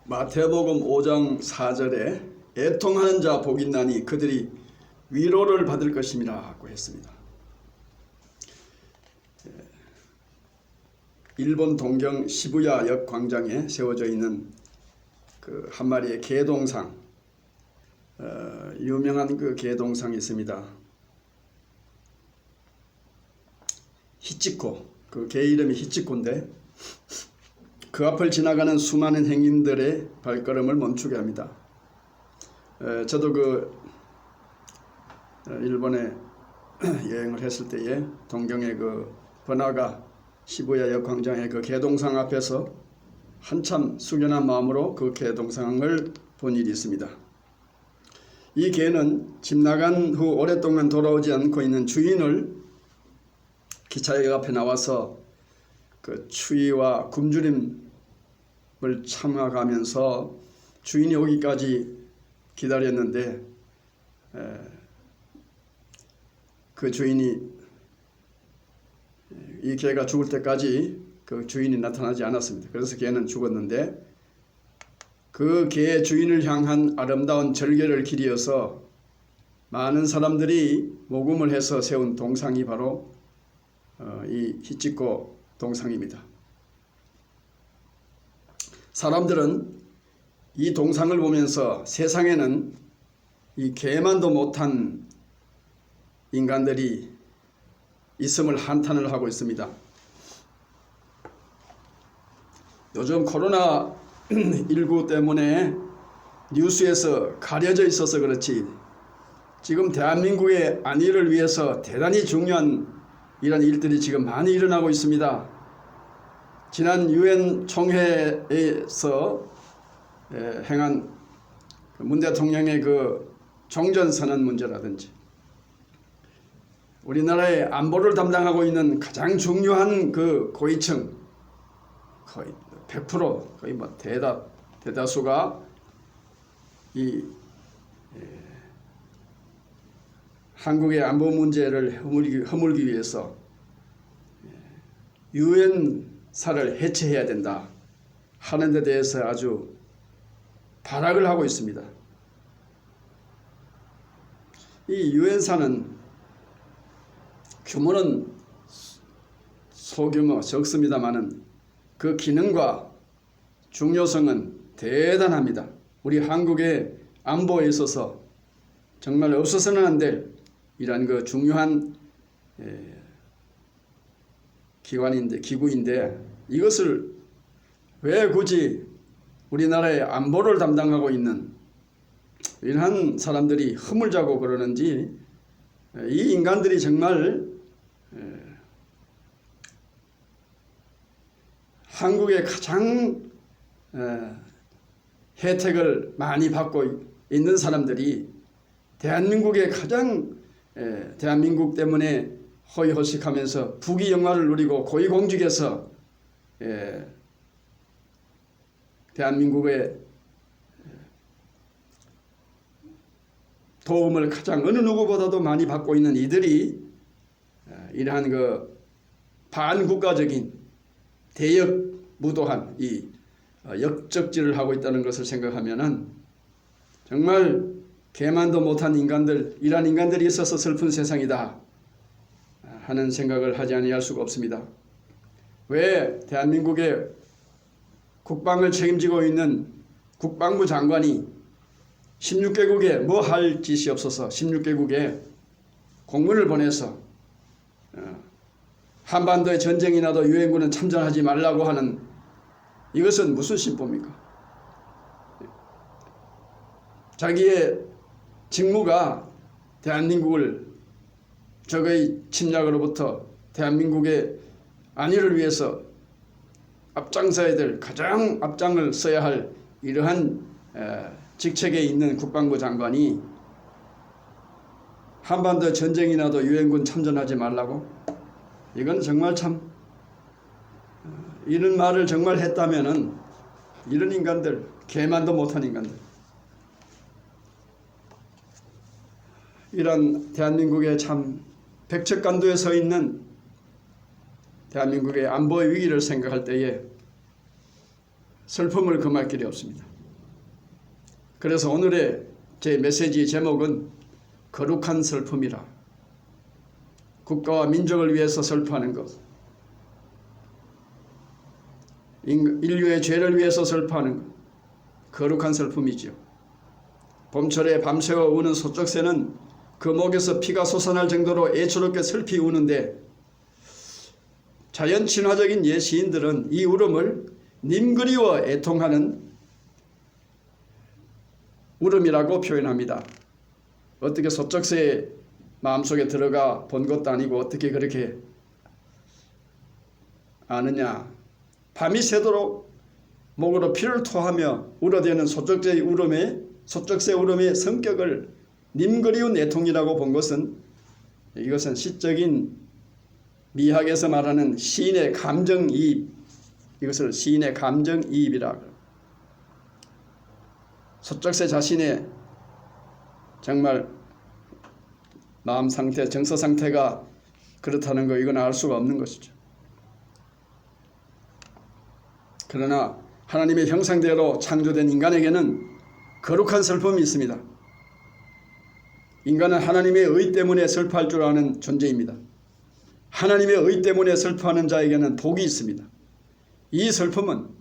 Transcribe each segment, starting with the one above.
마태복음 5장 4절에 애통하는 자 복 있나니 그들이 위로를 받을 것임이라고 했습니다. 일본 동경 시부야역 광장에 세워져 있는 그 한 마리의 개동상, 유명한 그 개동상이 있습니다. 히치코, 그 개 이름이 히치코인데 그 앞을 지나가는 수많은 행인들의 발걸음을 멈추게 합니다. 저도 그 일본에 여행을 했을 때에 동경의 그 번화가 시부야역 광장의 그 개동상 앞에서 한참 숙연한 마음으로 그 개동상을 본 일이 있습니다. 이 개는 집 나간 후 오랫동안 돌아오지 않고 있는 주인을 기차역 앞에 나와서 그 추위와 굶주림을 참아가면서 주인이 오기까지 기다렸는데 그 주인이 이 개가 죽을 때까지 그 주인이 나타나지 않았습니다. 그래서 개는 죽었는데 그 개의 주인을 향한 아름다운 절개를 기리어서 많은 사람들이 모금을 해서 세운 동상이 바로 이 히치코 동상입니다. 사람들은 이 동상을 보면서 세상에는 이 개만도 못한 인간들이 있음을 한탄을 하고 있습니다. 요즘 코로나19 때문에 뉴스에서 가려져 있어서 그렇지 지금 대한민국의 안위를 위해서 대단히 중요한 이런 일들이 지금 많이 일어나고 있습니다. 지난 유엔 총회에서 행한 문 대통령의 그 종전선언 문제라든지 우리나라의 안보를 담당하고 있는 가장 중요한 그 고위층 거의 100% 거의 뭐 대다수가 이 한국의 안보 문제를 허물기 위해서 유엔사를 해체해야 된다 하는 데 대해서 아주 발악을 하고 있습니다. 이 유엔사는 규모는 소규모 적습니다마는 그 기능과 중요성은 대단합니다. 우리 한국의 안보에 있어서 정말 없어서는 안 될 이런 그 중요한 기구인데 이것을 왜 굳이 우리나라의 안보를 담당하고 있는 이러한 사람들이 허물자고 그러는지 이 인간들이 정말 한국의 가장 혜택을 많이 받고 있는 사람들이 대한민국의 가장 대한민국 때문에 허위허식하면서 부귀영화를 누리고 고위공직에서 대한민국의 도움을 가장 어느 누구보다도 많이 받고 있는 이들이 이러한 그 반국가적인 대역무도한 이 역적질을 하고 있다는 것을 생각하면은 정말 개만도 못한 인간들, 이러한 인간들이 있어서 슬픈 세상이다 하는 생각을 하지 아니할 수가 없습니다. 왜 대한민국의 국방을 책임지고 있는 국방부 장관이 16개국에 뭐 할 짓이 없어서 16개국에 공문을 보내서 한반도의 전쟁이 나도 유엔군은 참전하지 말라고 하는 이것은 무슨 심보입니까? 자기의 직무가 대한민국을 적의 침략으로부터 대한민국의 안위를 위해서 앞장서야 될 가장 앞장을 서야 할 이러한 직책에 있는 국방부 장관이 한반도 전쟁이 나도 유엔군 참전하지 말라고? 이건 정말 참 이런 말을 정말 했다면은 이런 인간들 개만도 못한 인간들 이런 대한민국의 참 백척간도에 서 있는 대한민국의 안보의 위기를 생각할 때에 슬픔을 금할 길이 없습니다. 그래서 오늘의 제 메시지 제목은 거룩한 슬픔이라. 국가와 민족을 위해서 슬퍼하는 것, 인류의 죄를 위해서 슬퍼하는 것, 거룩한 슬픔이지요. 봄철에 밤새워 우는 소쩍새는 그 목에서 피가 솟아날 정도로 애처롭게 슬피 우는데, 자연 친화적인 옛 시인들은 이 울음을 님 그리워 애통하는 울음이라고 표현합니다. 어떻게 소쩍새의 마음속에 들어가 본 것도 아니고 어떻게 그렇게 아느냐. 밤이 새도록 목으로 피를 토하며 울어대는 소쩍새 울음의 성격을 님 그리운 애통이라고 본 것은, 이것은 시적인 미학에서 말하는 시인의 감정이입, 이것을 시인의 감정이입이라고. 소쩍새 자신의 정말 마음 상태, 정서 상태가 그렇다는 거, 이건 알 수가 없는 것이죠. 그러나 하나님의 형상대로 창조된 인간에게는 거룩한 슬픔이 있습니다. 인간은 하나님의 의 때문에 슬퍼할 줄 아는 존재입니다. 하나님의 의 때문에 슬퍼하는 자에게는 복이 있습니다. 이 슬픔은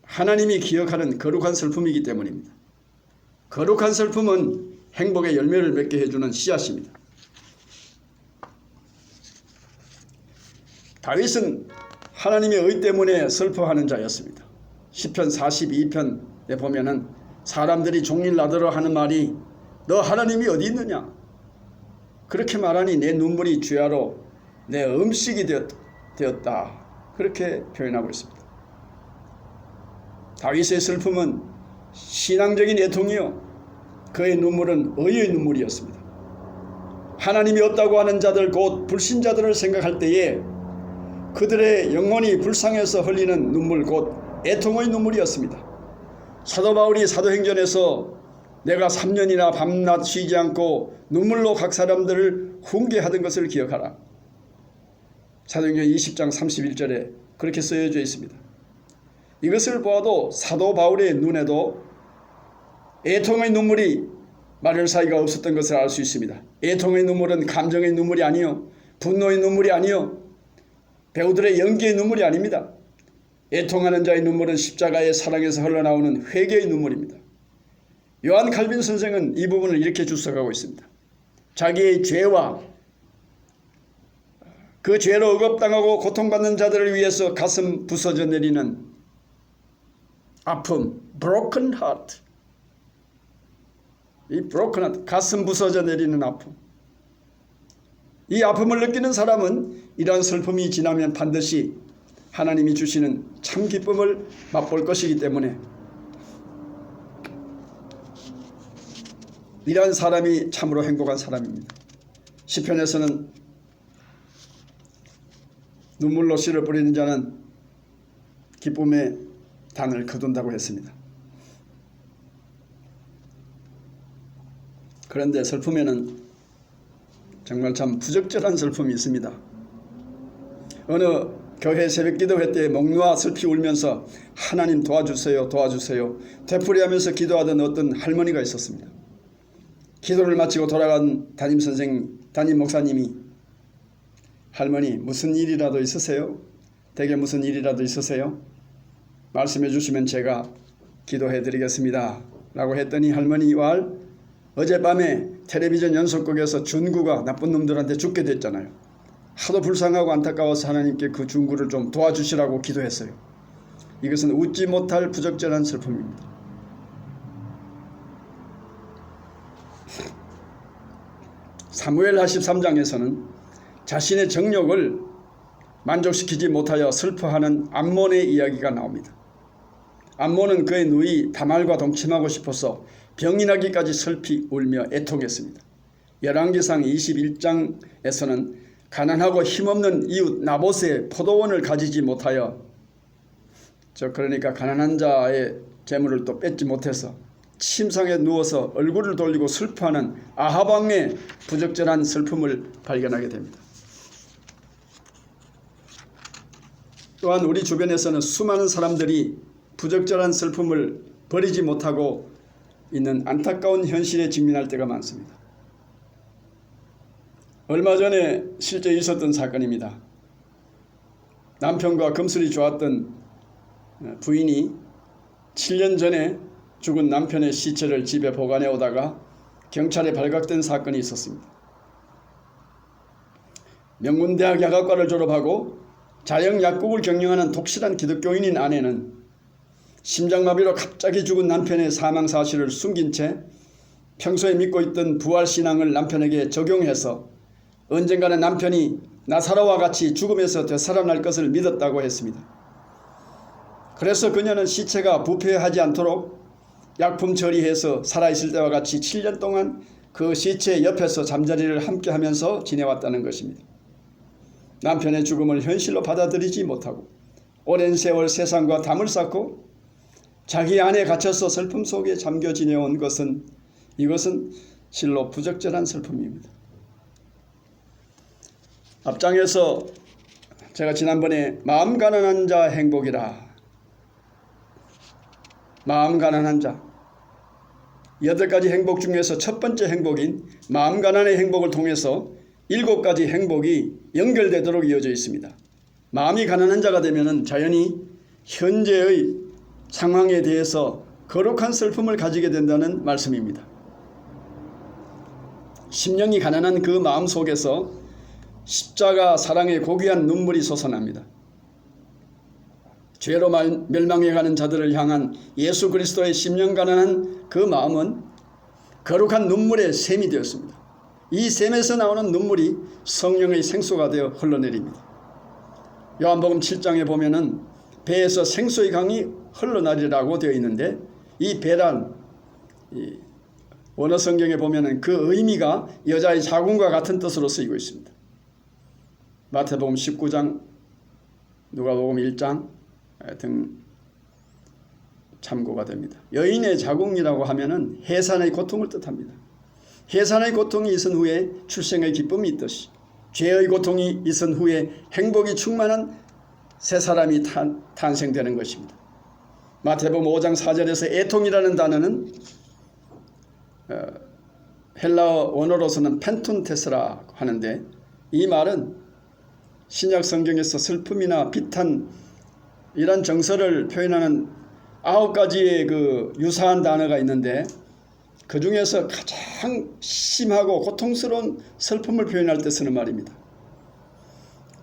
하나님이 기억하는 거룩한 슬픔이기 때문입니다. 거룩한 슬픔은 행복의 열매를 맺게 해주는 씨앗입니다. 다윗은 하나님의 의 때문에 슬퍼하는 자였습니다. 시편 42편에 보면은 사람들이 종일 나더러 하는 말이, 너 하나님이 어디 있느냐? 그렇게 말하니 내 눈물이 주야로 내 음식이 되었다. 그렇게 표현하고 있습니다. 다윗의 슬픔은 신앙적인 애통이요, 그의 눈물은 의의 눈물이었습니다. 하나님이 없다고 하는 자들, 곧 불신자들을 생각할 때에 그들의 영혼이 불쌍해서 흘리는 눈물, 곧 애통의 눈물이었습니다. 사도 바울이 사도행전에서 내가 3년이나 밤낮 쉬지 않고 눈물로 각 사람들을 훈계하던 것을 기억하라. 사도행전 20장 31절에 그렇게 쓰여져 있습니다. 이것을 보아도 사도 바울의 눈에도 애통의 눈물이 마를 사이가 없었던 것을 알 수 있습니다. 애통의 눈물은 감정의 눈물이 아니요, 분노의 눈물이 아니요, 배우들의 연기의 눈물이 아닙니다. 애통하는 자의 눈물은 십자가의 사랑에서 흘러나오는 회개의 눈물입니다. 요한 칼빈 선생은 이 부분을 이렇게 주석하고 있습니다. 자기의 죄와 그 죄로 억압당하고 고통받는 자들을 위해서 가슴 부서져 내리는 아픔, broken heart. 이 broken heart, 가슴 부서져 내리는 아픔. 이 아픔을 느끼는 사람은 이러한 슬픔이 지나면 반드시 하나님이 주시는 참 기쁨을 맛볼 것이기 때문에 이러한 사람이 참으로 행복한 사람입니다. 시편에서는 눈물로 씨를 뿌리는 자는 기쁨의 단을 거둔다고 했습니다. 그런데 슬픔에는 정말 참 부적절한 슬픔이 있습니다. 어느 교회 새벽기도회 때 목 놓아 슬피 울면서 하나님 도와주세요, 도와주세요 되풀이하면서 기도하던 어떤 할머니가 있었습니다. 기도를 마치고 돌아간 담임 목사님이, 할머니 무슨 일이라도 있으세요? 댁에 무슨 일이라도 있으세요? 말씀해 주시면 제가 기도해 드리겠습니다 라고 했더니 할머니와 어젯밤에 텔레비전 연속극에서 준구가 나쁜 놈들한테 죽게 됐잖아요. 하도 불쌍하고 안타까워서 하나님께 그 준구를 좀 도와주시라고 기도했어요. 이것은 웃지 못할 부적절한 슬픔입니다. 사무엘하 13장에서는 자신의 정욕을 만족시키지 못하여 슬퍼하는 암몬의 이야기가 나옵니다. 암몬은 그의 누이 다말과 동침하고 싶어서 병이 나기까지 슬피 울며 애통했습니다. 열왕기상 21장에서는 가난하고 힘없는 이웃 나봇의 포도원을 가지지 못하여, 그러니까 가난한 자의 재물을 또 뺏지 못해서 침상에 누워서 얼굴을 돌리고 슬퍼하는 아합 왕의 부적절한 슬픔을 발견하게 됩니다. 또한 우리 주변에서는 수많은 사람들이 부적절한 슬픔을 버리지 못하고 있는 안타까운 현실에 직면할 때가 많습니다. 얼마 전에 실제 있었던 사건입니다. 남편과 금슬이 좋았던 부인이 7년 전에 죽은 남편의 시체를 집에 보관해 오다가 경찰에 발각된 사건이 있었습니다. 명문대학 약학과를 졸업하고 자영약국을 경영하는 독실한 기독교인인 아내는 심장마비로 갑자기 죽은 남편의 사망 사실을 숨긴 채 평소에 믿고 있던 부활신앙을 남편에게 적용해서 언젠가는 남편이 나사로와 같이 죽음에서 되살아날 것을 믿었다고 했습니다. 그래서 그녀는 시체가 부패하지 않도록 약품 처리해서 살아있을 때와 같이 7년 동안 그 시체 옆에서 잠자리를 함께 하면서 지내왔다는 것입니다. 남편의 죽음을 현실로 받아들이지 못하고 오랜 세월 세상과 담을 쌓고 자기 안에 갇혀서 슬픔 속에 잠겨 지내온 이것은 실로 부적절한 슬픔입니다. 앞장에서 제가 지난번에 마음 가난한 자 행복이라, 마음 가난한 자 8가지 행복 중에서 첫 번째 행복인 마음 가난의 행복을 통해서 7가지 행복이 연결되도록 이어져 있습니다. 마음이 가난한 자가 되면 자연히 현재의 상황에 대해서 거룩한 슬픔을 가지게 된다는 말씀입니다. 심령이 가난한 그 마음 속에서 십자가 사랑의 고귀한 눈물이 솟아납니다. 죄로 멸망해가는 자들을 향한 예수 그리스도의 심령 가난한 그 마음은 거룩한 눈물의 샘이 되었습니다. 이 샘에서 나오는 눈물이 성령의 생수가 되어 흘러내립니다. 요한복음 7장에 보면은 배에서 생수의 강이 흘러나리라고 되어 있는데, 이 배란 원어 성경에 보면은 그 의미가 여자의 자궁과 같은 뜻으로 쓰이고 있습니다. 마태복음 19장, 누가복음 1장 등 참고가 됩니다. 여인의 자궁이라고 하면은 해산의 고통을 뜻합니다. 해산의 고통이 있은 후에 출생의 기쁨이 있듯이 죄의 고통이 있은 후에 행복이 충만한 새 사람이 탄생되는 것입니다. 마태복음 5장 4절에서 애통이라는 단어는 헬라어 원어로서는 펜툰테스라고 하는데, 이 말은 신약 성경에서 슬픔이나 비탄 이런 정서를 표현하는 9가지의 그 유사한 단어가 있는데, 그 중에서 가장 심하고 고통스러운 슬픔을 표현할 때 쓰는 말입니다.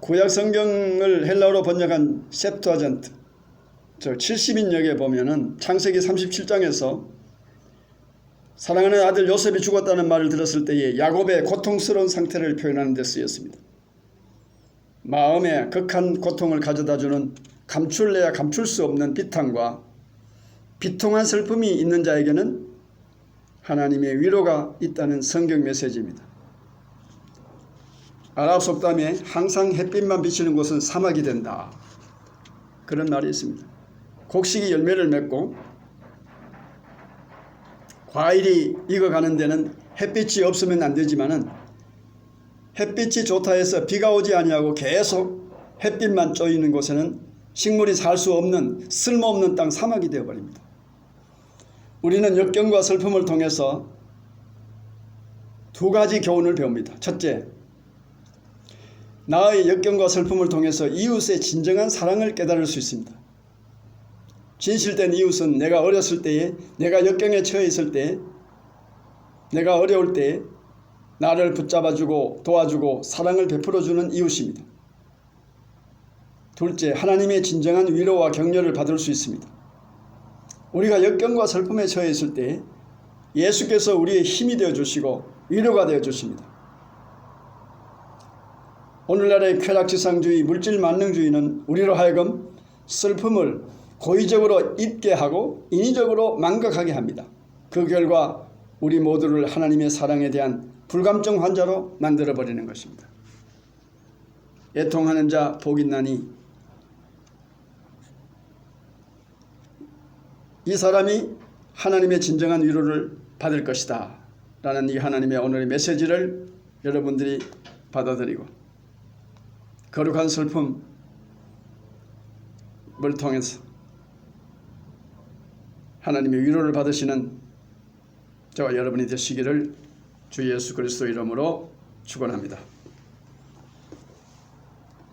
구약 성경을 헬라어로 번역한 septuagint 70인역에 보면은 창세기 37장에서 사랑하는 아들 요셉이 죽었다는 말을 들었을 때에 야곱의 고통스러운 상태를 표현하는 데 쓰였습니다. 마음에 극한 고통을 가져다주는 감출래야 감출 수 없는 비탄과 비통한 슬픔이 있는 자에게는 하나님의 위로가 있다는 성경 메시지입니다. 아랍 속담에 항상 햇빛만 비치는 곳은 사막이 된다, 그런 말이 있습니다. 곡식이 열매를 맺고 과일이 익어가는 데는 햇빛이 없으면 안 되지만은 햇빛이 좋다 해서 비가 오지 아니하고 계속 햇빛만 쪄있는 곳에는 식물이 살 수 없는 쓸모없는 땅, 사막이 되어버립니다. 우리는 역경과 슬픔을 통해서 2가지 교훈을 배웁니다. 첫째, 나의 역경과 슬픔을 통해서 이웃의 진정한 사랑을 깨달을 수 있습니다. 진실된 이웃은 내가 어렸을 때에, 내가 역경에 처해 있을 때, 내가 어려울 때에 나를 붙잡아주고 도와주고 사랑을 베풀어주는 이웃입니다. 둘째, 하나님의 진정한 위로와 격려를 받을 수 있습니다. 우리가 역경과 슬픔에 처해 있을 때 예수께서 우리의 힘이 되어주시고 위로가 되어주십니다. 오늘날의 쾌락지상주의, 물질만능주의는 우리로 하여금 슬픔을 고의적으로 잊게 하고 인위적으로 망각하게 합니다. 그 결과 우리 모두를 하나님의 사랑에 대한 불감증 환자로 만들어버리는 것입니다. 애통하는 자 복 있나니, 이 사람이 하나님의 진정한 위로를 받을 것이다 라는 이 하나님의 오늘의 메시지를 여러분들이 받아들이고 거룩한 슬픔을 통해서 하나님의 위로를 받으시는 저와 여러분이 되시기를 주 예수 그리스도 이름으로 축원합니다.